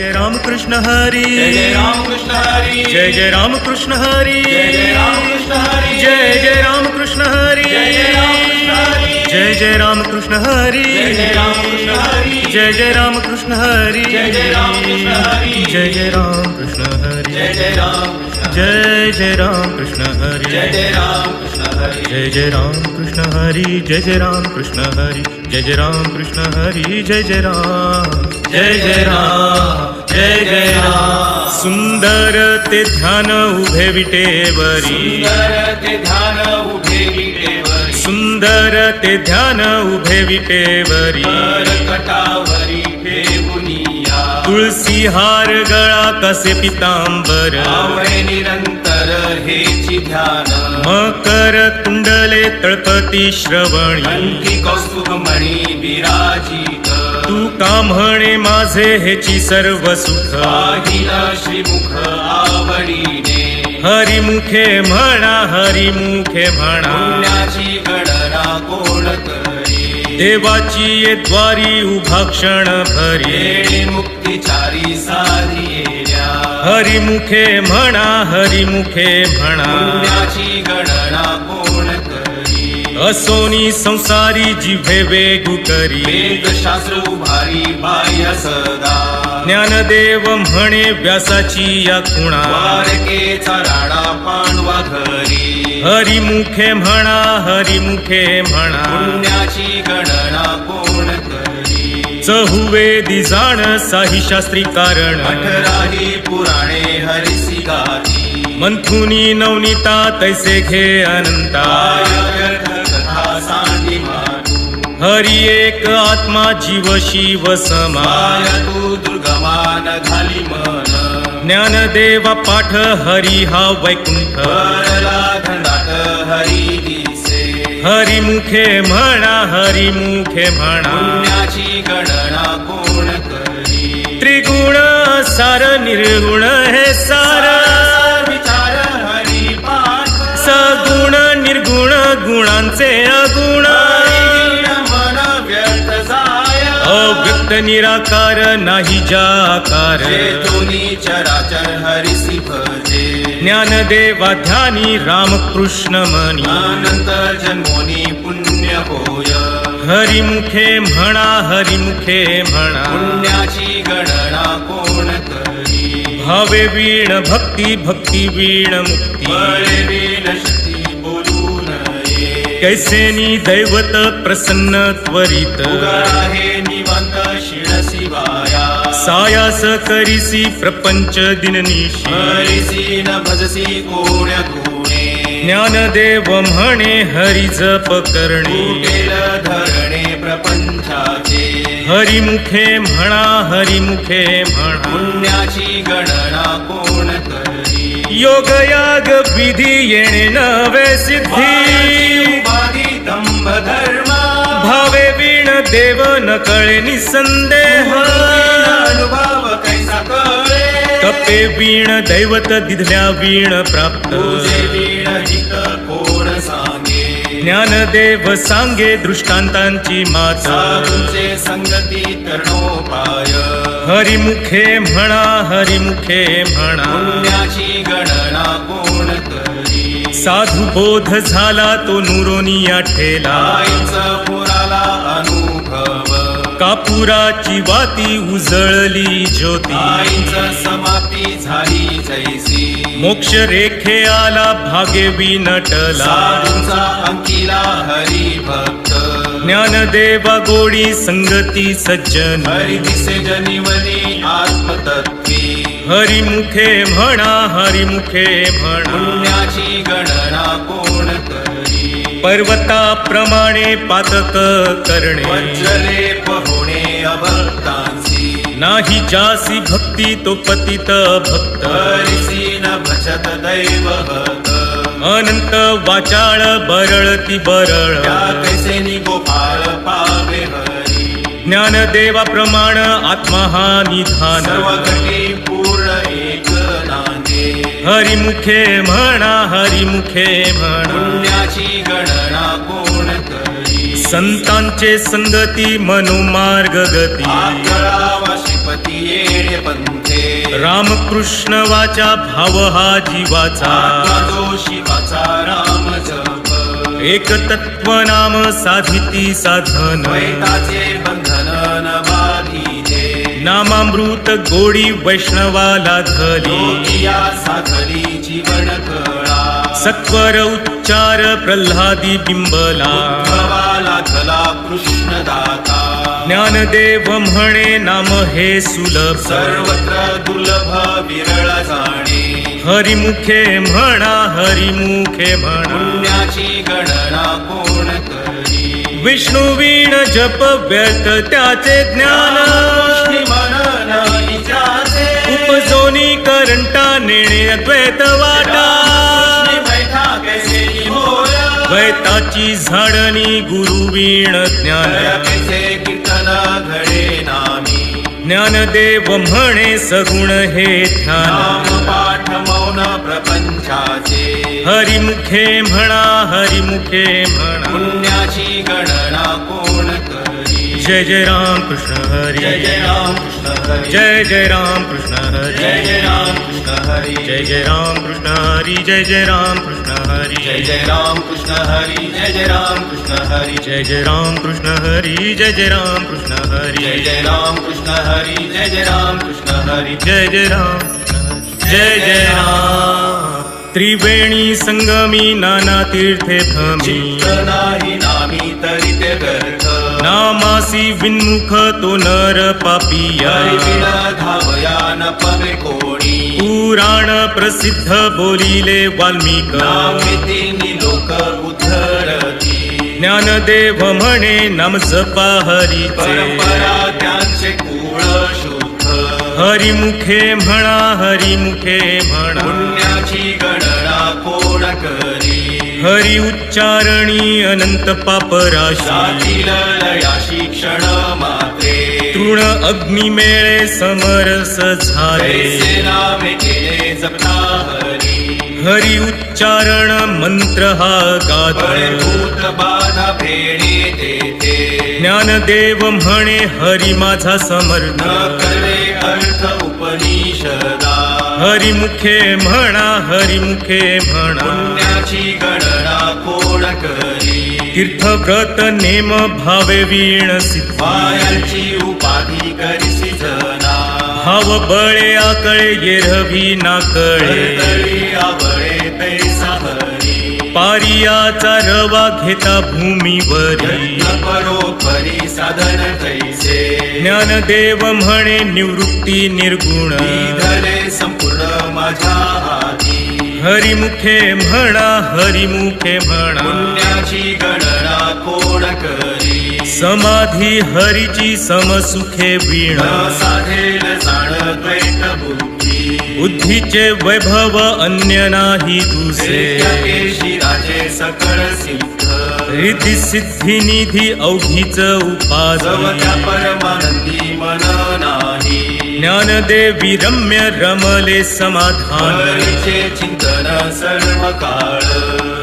जय राम कृष्ण हरी जय राम कृष्ण हरी जय राम कृष्ण हरी जय राम कृष्ण हरी जय राम कृष्ण हरी जय राम कृष्ण हरी जय राम कृष्ण हरी जय राम कृष्ण हरी जय राम कृष्ण हरी जय राम कृष्ण हरी जय राम कृष्ण हरी जय राम कृष्ण हरी जय राम कृष्ण हरी जय राम कृष्ण हरी जय राम कृष्ण हरी जय राम कृष्ण हरी जय राम सुंदर ते ध्यान उभे विटेवरी सुंदर ते ध्यान उभे विटेवरी सुंदर ते ध्यान उभे विटेवरी कटावरी ठेवुनिया तुळसी हार गळा कसे पितांबर आवळे निरंतर हेची ध्यान मकर कुंडले तळपती श्रवणी कंठी कौस्तुभमणी विराजित तू का म्हणे माझे हेची सर्व सुख पाहिल श्रीमुख आवडीने हरिमुखे म्हणा हरिमुखे म्हणा पुण्याची गणना कोण करी देवाची ये द्वारी उभा क्षण भरी येणे मुक्तिचारी साधिएल्या हरिमुखे म्हणा हरिमुखे म्हणा पुण्याची गणना कोण करी असोनी संसारी जिभे वेगू करी वेदशास्त्र उभारी बाह्य सदा ज्ञानदेव म्हणे व्यासाची या खुणा द्वारकेचा राणा पांडवा घरी हरिमुखे म्हणा हरिमुखे म्हणा पुण्याची गणना कोण करी चहुवेदी जाण साही शास्त्री कारण 18 पुराणे हरिसी गाती मंथुनी नवनीता तैसे घे अनंता व्यर्थ कथा सांडी मानू हरी एक आत्मा जीव शिव समा माया तू दुर्गमान घाली मन ज्ञानदेवा पाठ हरी हा वैकुंठ करला धंडाट हरी दिसे हरिमुखे म्हणा हरिमुखे म्हणा पुण्याची गणना कोण करी त्रिगुण सार निर्गुण हे सार विचार हरी पाठ सगुण निर्गुण गुणांचे अगुण मन व्यर्थ जाय अव्यक्त निराकार नाही जाकार दोन्ही चराचर हरिसी भजे ज्ञानदेवा ध्यानी रामकृष्ण मनी अनंत जन्मोनी पुण्य होय हरिमुखे म्हणा हरिमुखे म्हणा पुण्याची गणना कोण करी भावे वीण भक्ती भक्ती वीण मुक्ती बळे वीण शक्ती बोलू नये कैसेनी दैवत प्रसन्न त्वरित उगारा हे निवांत शिळसी वाया सायास करिसी प्रपंच दिननिशी हरिसी न भजसी कोण्या गुणे ज्ञानदेव म्हणे हरी जप करणे केल धरणे प्रपंचाचे हरिमुखे म्हणा हरिमुखे म्हणा पुण्याची गणना कोण करी योग याग विधी येणे नवे सिद्धी उपाधी दंभ धर्म भावे वीण देव न कळे निसंदेह अनुभव कैसा कळे तपे वीण दैवत दिधल्या वीण प्राप्त तुझे वीण हित कोण सांगे ज्ञानदेव सांगे दृष्टांतांची माता साधूंचे संगती तरणोपाय हरिमुखे म्हणा हरिमुखे म्हणा पुण्याची गणना कोण करी साधू बोध झाला तो नुरोनिया ठेला आईचा पुराला अनुभव कापुराची वाती उजळली ज्योती आईचा समाप्ती झाली जैसी मोक्ष रेखे आला भागे विनटला साधूंचा अंकिला हरी भक्त ज्ञानदेवा गोडी संगती सज्जन हरी दिसे जनिवली आत्मतत्वी हरिमुखे म्हणा हरिमुखे म्हणा पुण्याची गणना कोण करी पर्वताप्रमाणे पातक करणे वज्रलेप होणे अभक्तांसी नाही जासी भक्ती तो पतित भक्त हरिसी न भजत दैवभक्त अनंत वाचाळ बरळती बरळ त्या कैसे गोपाळ पावे हरी ज्ञानदेवा प्रमाण आत्मा हा निधान सर्व घटी पूर्ण एक नांदे हरिमुखे म्हणा हरिमुखे म्हणा पुण्याची गणना कोण करी संतांचे संगती मनोमार्ग गती आकळावा शिप श्रीपती येणे पंथे रामकृष्ण वाचा भाव हा जीवाचा तो शिवाचा राम जप एक तत्व नाम साधिती साधन द्वैताचे बंधन न बाधिते नामामृत गोडी वैष्णवाला धली योगिया साधली जीवन कळा सत्वर उच्चार प्रल्हादी बिंबला भवाला धला कृष्ण दाता ज्ञानदेव म्हणे नाम हे सुलभ सर्वत्र दुर्लभ विरळ जाणे हरिमुखे म्हणा हरिमुखे म्हणा पुण्याची गणना कोण करी विष्णू वीण जप व्यर्थ त्याचे ज्ञान मनन विचारे उपजोनी करंटा नेणे अद्वैत वाटा बैठा कैसे होय द्वैताची झाडणी गुरु वीण ज्ञान कैसे कीर्तन घडे नामी ज्ञानदेव म्हणे सगुण हे ध्यान नाम पाठ मौन प्रपंचाचे हरिमुखे म्हणा हरिमुखे म्हणा पुण्याची गणना कोण करी जय जय राम कृष्ण हरी जय जय राम कृष्ण हरी जय जय राम कृष्ण हरी जय जय राम कृष्ण हरी जय जय राम कृष्ण हरी जय जय राम कृष्ण हरी जय जय राम कृष्ण हरी जय जय राम कृष्ण हरी जय जय राम कृष्ण हरी जय जय राम कृष्ण हरी जय जय राम कृष्ण हरी जय जय राम कृष्ण हरी जय जय राम जय जय राम त्रिवेणी संगमी नाना तीर्थे भ्रमी चित्त नाही नामी तरी ते व्यर्थ नामासी विन्मुख तो नर पापिया विण धावया न पवे कोणी पुराण प्रसिद्ध बोलिले वाल्मिक नामिती लोक उद्धरती ज्ञानदेव म्हणे नाम जपा हरीचे परंपरा त्यांचे कुळ शुद्ध हरिमुखे म्हणा हरिमुखे म्हणा पुण्याची गणना कोण करी हरि उच्चारणी अनंत पापराशी जातील लयाशी क्षण मात्रे तृण अग्नी मेळे समरस झाले कैसे नामे केले जपता हरी हरि उच्चारण मंत्र हा गाधा फळभूत बाधा फेडे तेथे ज्ञानदेव म्हणे हरि माझा समर्थ न करवे अर्थ उपनिषदा हरिमुखे म्हणा हरिमुखे म्हणा पुण्याची गणना कोण करी तीर्थव्रत नेम भावे वीण सिद्ध पायांची उपाधी करिसी जना भाव बळे आकळे येरवी नाकळे तरी आवळे तैसा हरी पारियाचा रवा घेता भूमीवरी परोपरी साधन तैसे ज्ञानदेव म्हणे निवृत्ती निर्गुण धरे संपूर्ण माझ्या हाती हरिमुखे म्हणा हरिमुखे म्हणा पुण्याची गणना कोण करी समाधी हरीची समसुखे वीण न साधेल जाण द्वैत बुद्धी बुद्धीचे वैभव अन्य नाही दुसरे केशी राजे सकळ सिद्ध रिद्धी सिद्धी निधी अवघीच उपाधी त्या परमानंदी मन नाही ज्ञानदेवी रम्य रमले समाधान हरीचे चिंतन सर्व काळ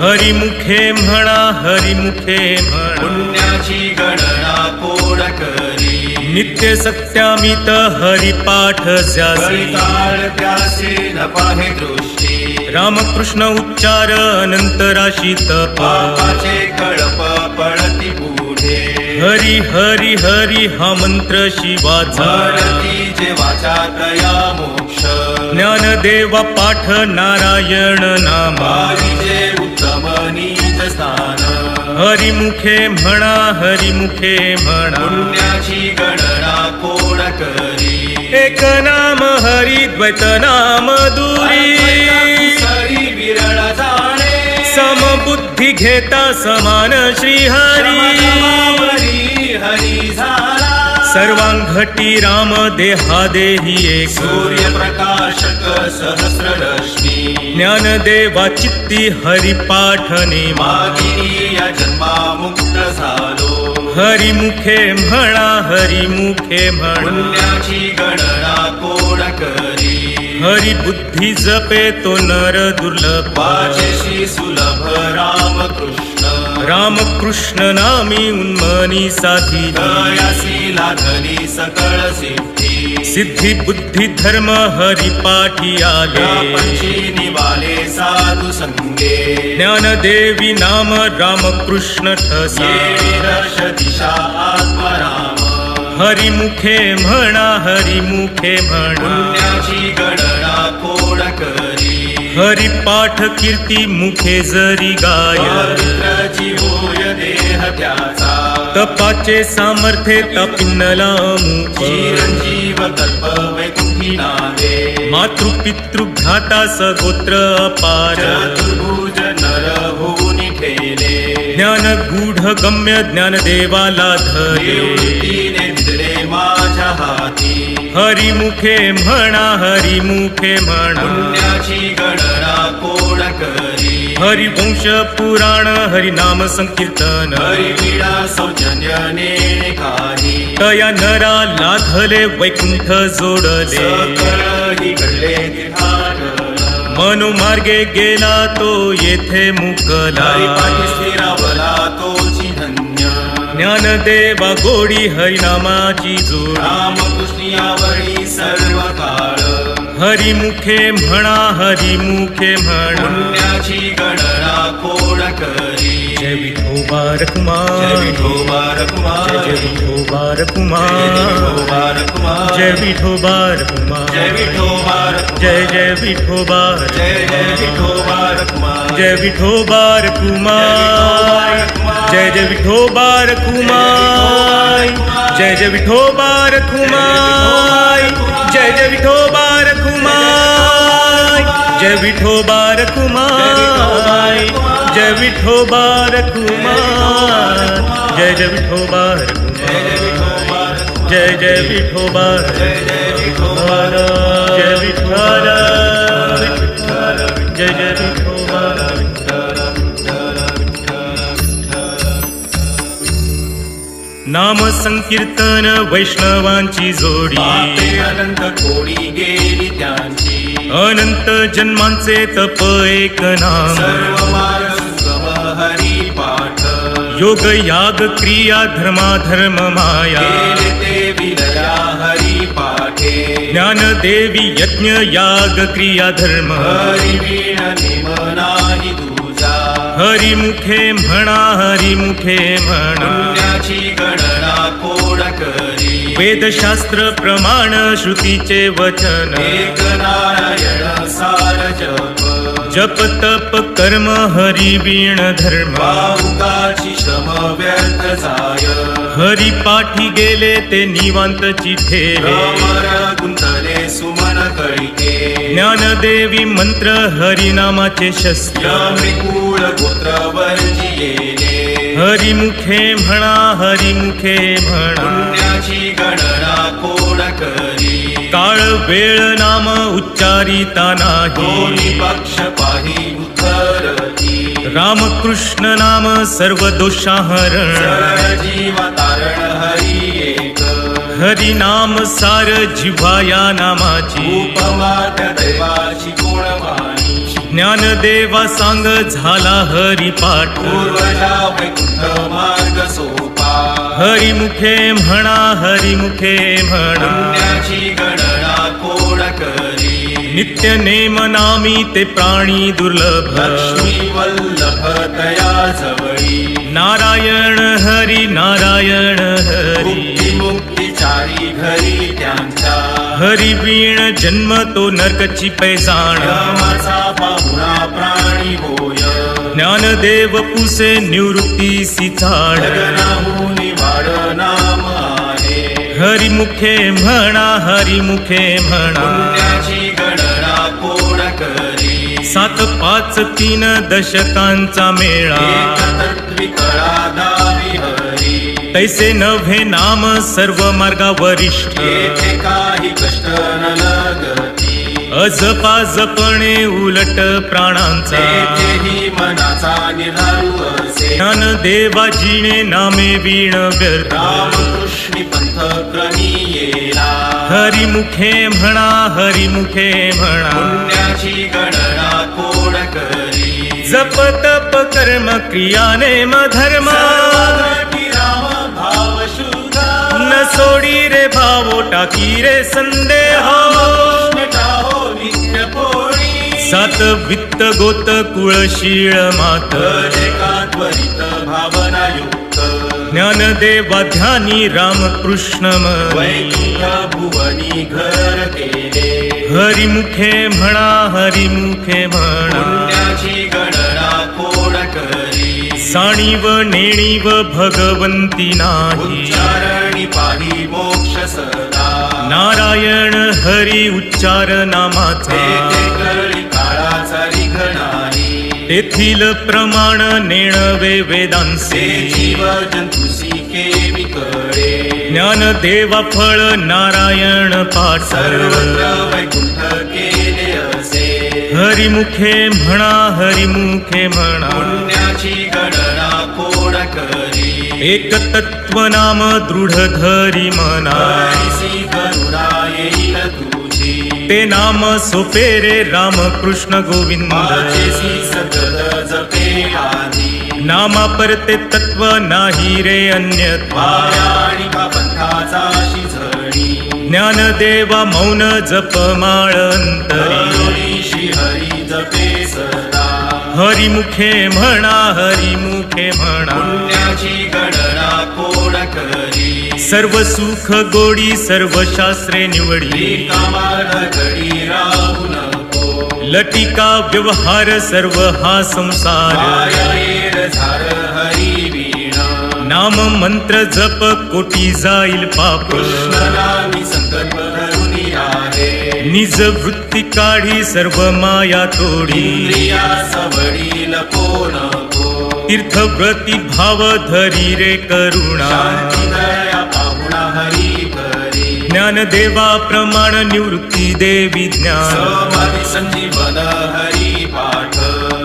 हरिमुखे म्हणा हरिमुखे म्हणा पुण्याची गणना कोण करी नित्य सत्यामित हरिपाठ ज्यासी कळताळ त्यासे न पाहे दृष्टी रामकृष्ण उच्चार अनंत राशी तप पापाचे कळप पडती पुढे हरी हरी हरी हा मंत्र शिवाचा भरती जे वाचा तया मोक्ष ज्ञानदेवा पाठ नारायण नामा बारीचे उत्तम नीच स्थान हरिमुखे म्हणा हरिमुखे म्हणा पुण्याची गणना कोण करी एक नाम हरी द्वैत नाम दुरी सरी विरळ जाणे समबुद्धी घेता समान श्रीहरी हरी झाला सर्वांघटी राम देहादेही एक सूर्यप्रकाशक सहस्र रश्मी ज्ञानदेवा चित्ती हरिपाठ नेमा मागिनी या जन्मा मुक्त झालो हरिमुखे म्हणा हरिमुखे म्हणा पुण्याची गणना कोण करी हरी बुद्धी जपे तो नर दुर्लभ वाचेशी सुलभ रामकृष्ण रामकृष्ण नामी उन्मनी साधी दयासी लाधली सकळ सिद्धी सिद्धी बुद्धी धर्म हरी पाठी आले पंची निवाले साधू संगे ज्ञानदेवी नाम रामकृष्ण ठसा दर्श दिशा आत्मराम हरिमुखे म्हणा हरिमुखे म्हणा पुण्याची गणना कोण करी हरिपाठ कीर्ती मुखे जरी गाय पवित्राची होय देह त्याचा तपाचे सामर्थ्य तापिन्नला मुख चिरंजीव कल्प वैकुंठी नावे मातृपितृ भ्राता सगोत्र अपार चतुर्भुज नर होऊन ठेले ज्ञान गूढ गम्य ज्ञानदेवाला धरे निवृत्तीने दिले माझ्या हाती हरिमुखे म्हणा हरिमुखे म्हणा पुण्याची गणना कोण करी हरिवंश पुराण हरिनाम संकीर्तन हरिवीणा सौजन्यने काही तया नरा लाधले वैकुंठ जोडले सकळही घडले तिथाटन मनोमार्गे गेला तो येथे मुकला हरिपाठी स्थिरावला तोची धन्य ज्ञानदेवा गोडी हरिनामाची जोड रामकृष्णियावळी सर्व काळ हरिमुखे म्हणा हरिमुखे म्हणा पुण्याची गणना कोण करी जय विठोबा जय रकुमार विठोबा रकुमार जय विठोबा जय रकुमार विठोबा रकुमार जय विठोबा रकुमार जय विठोबा रकुमार जय जय विठोबा जय जय विठोबा रकुमार जय विठोबा रकुमार जय जय विठोबा रकुमार जय जय विठोबा रकुमार जय जय विठोबा रकुमार जय विठोबा रकुमार जय विठोबा रकुमार जय जय विठोबा रकुमार जय जय विठोबा विठ्ठल जय विठ्ठल जय जय विठोबा नाम संकीर्तन वैष्णवांची जोडी पापे अनंत कोडी गेली त्यांची अनंत जन्मांचे तप एक नाम सर्व मार्ग सुगम हरी पाठ योग याग क्रिया धर्माधर्म माया केले ते विलया हरी पाठे ज्ञान देवी यज्ञ याग क्रिया धर्म हरी वीण निम नाही तुझा हरिमुखे म्हणा हरिमुखे म्हणा पुण्याची गणना कोण करी वेदशास्त्र प्रमाण श्रुतीचे वचन एक नारायण सार जप जप तप कर्म हरि वीण धर्म वाहुकाची श्रम व्यर्थ जाय हरि पाठी गेले ते निवांतची ठेवे भ्रमर गुंतले सुमन कळिके ज्ञानदेवी मंत्र हरिनामाचे शस्त्र यमृकूळ गोत्र वर्जियेले हरिमुखे म्हणा हरिमुखे म्हणा पुण्याची गणना कोण करी काळ वेळ नाम उच्चारिता नाही दोन्ही पक्ष पाही उतरती रामकृष्ण नाम सर्व दोषाहरण सरळ जीव तारण हरी एक हरिनाम सार जिव्हा या नामाची उपमात दैवाची कोण वाणी ज्ञानदेवा सांग झाला हरिपाठ पूर्वजा वैकुंठ मार्ग सोपा हरिमुखे म्हणा हरिमुखे म्हणा पुण्याची गणना कोण करी नित्य नेम नामी ते प्राणी दुर्लभ लक्ष्मी वल्लभ तया जवळी नारायण हरी नारायण हरी मुक्ती मुक्तीचारी घरी त्यांच्या हरी वीण जन्म तो नरकची पैजाण यमाचा पाहुणा प्राणी होय ज्ञानदेव पुसे निवृत्तीसी झाड गगनाहूनी वाढ नाम आहे हरिमुखे म्हणा हरिमुखे म्हणा पुण्याची गणना कोण करी 7 5 3 दशकांचा मेळा एकतत्वी कळा दावी हरी तैसे नव्हे नाम सर्व मार्गा वरिष्ठ येथे काही कष्ट न लगती अजपा जपणे उलट प्राणांचा तेथेही मनाचा निर्धारू असे ज्ञान देवा जिणे नामे वीण व्यर्थ रामकृष्णी पंथ क्रमी येला हरिमुखे म्हणा हरिमुखे म्हणा पुण्याची गणना कोण करी जप तप कर्म क्रिया नेम धर्म सर्वांगी राम भाव शुद्ध न सोडी रे भावो टाकी रे संदेह मिटाहो नित्य पोळी सात वित्त गोत कुळशीळ मात एका त्वरित भावना युक्त ज्ञानदेवा ध्यानी रामकृष्ण मनी वैकुंठ भुवनी घर केले हरिमुखे म्हणा हरिमुखे म्हणा पुण्याची गणना कोण करी साणीव नेणीव भगवंती नाही उच्चारणी पाही मोक्ष सदा नारायण हरी उच्चार नामाचा तेथे कळी काळाचा रिघ नाही तेथील प्रमाण नेणवे वेदांचे ते जीव जंतुसी केवी कळे ज्ञानदेवा फळ नारायण पाठ सर्वत्र वैकुंठ केले असे हरिमुखे म्हणा हरिमुखे म्हणा पुण्याची गणना कोण करी एक तत्व नाम दृढ धरी मना हरिसी करुणा येईल तुझी ते नाम सोपे रे रामकृष्ण गोविंद माझेसी सतत जपे आधी नामा परते तत्व नाही रे अन्यथा माया आणि पंथाचा शिझणी ज्ञानदेवा मौन जप माळ अंतरी करुणी श्री हरी जपे सदा हरिमुखे म्हणा हरिमुखे म्हणा पुण्याची गणना कोण करी सर्व सुख गोडी सर्व शास्त्रे निवडी कामार घडी राहू नको लटिका व्यवहार सर्व हा संसार मायाळेर झार हरी वीणा नाम मंत्र जप कोटी जाईल पाप कृष्णनामी संकल्प धरुनी आहे निज वृत्ती काढी सर्व माया तोडी इंद्रिया सबळी लपो नको तीर्थव्रती भाव धरी रे करुणा शांती दया पाहुणा हरी करी ज्ञानदेवा प्रमाण निवृत्ती देवी ज्ञान समाधी संजीवन हरी पाठ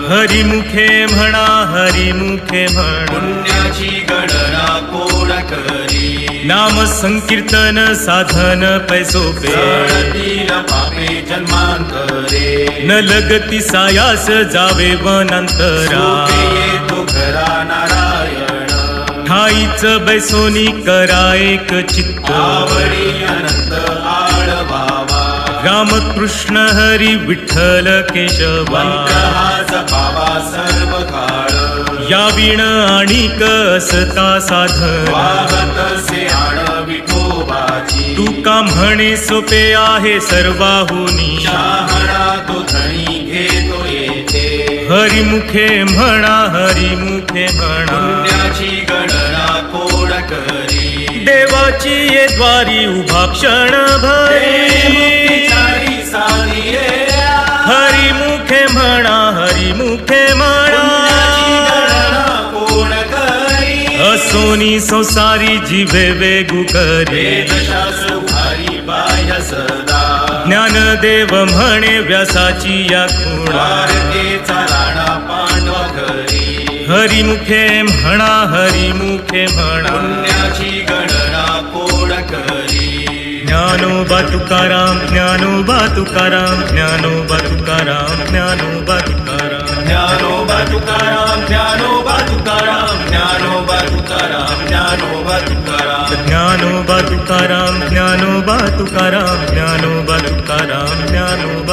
हरिमुखे म्हणा हरिमुखे म्हणा पुण्याची गणना कोण करी नाम संकीर्तन साधन पैसोपे जळतील पापे जन्मांतरे न लगती सायास जावे वनांतरा सोपे येतो घरा नारायण ठाईच बैसोनी करा एक चित्त आवडी अनंत आळवावा रामकृष्ण हरी विठ्ठल केशवा मंत्र जपावा सर्व काळ या विण आणिक असता साधन वाहत से आण विठोबाची तुका म्हणे सोपे आहे सर्वाहुनी शहाणा तो धणी घेतो येथे हरिमुखे म्हणा हरिमुखे म्हणा पुण्याची गणना कोण करी देवाची ये द्वारी उभा क्षण भरी मुक्तीचारी साधी ये हरिमुखे म्हणा हरिमुखे पुण्याची म्हणा गणना कोण करी असोनी संसारी जीवे वेगू करे वेदशास्त्र भारी बाह्य सदा ज्ञानदेव म्हणे व्यासाची या खुणा द्वारकेचा राणा पांडव घरी हरिमुखे म्हणा हरिमुखे म्हणा पुण्याची गणना कोण करी ज्ञानोबा तुकाराम ज्ञानोबा तुकाराम ज्ञानोबा तुकाराम ज्ञानोबा तुकाराम ज्ञानोबा तुकाराम ज्ञानोबा तुकाराम ज्ञानोबा तुकाराम ज्ञानोबा तुकाराम ज्ञानोबा तुकाराम ज्ञानोबा तुकाराम ज्ञानोबा तुकाराम ज्ञानोबा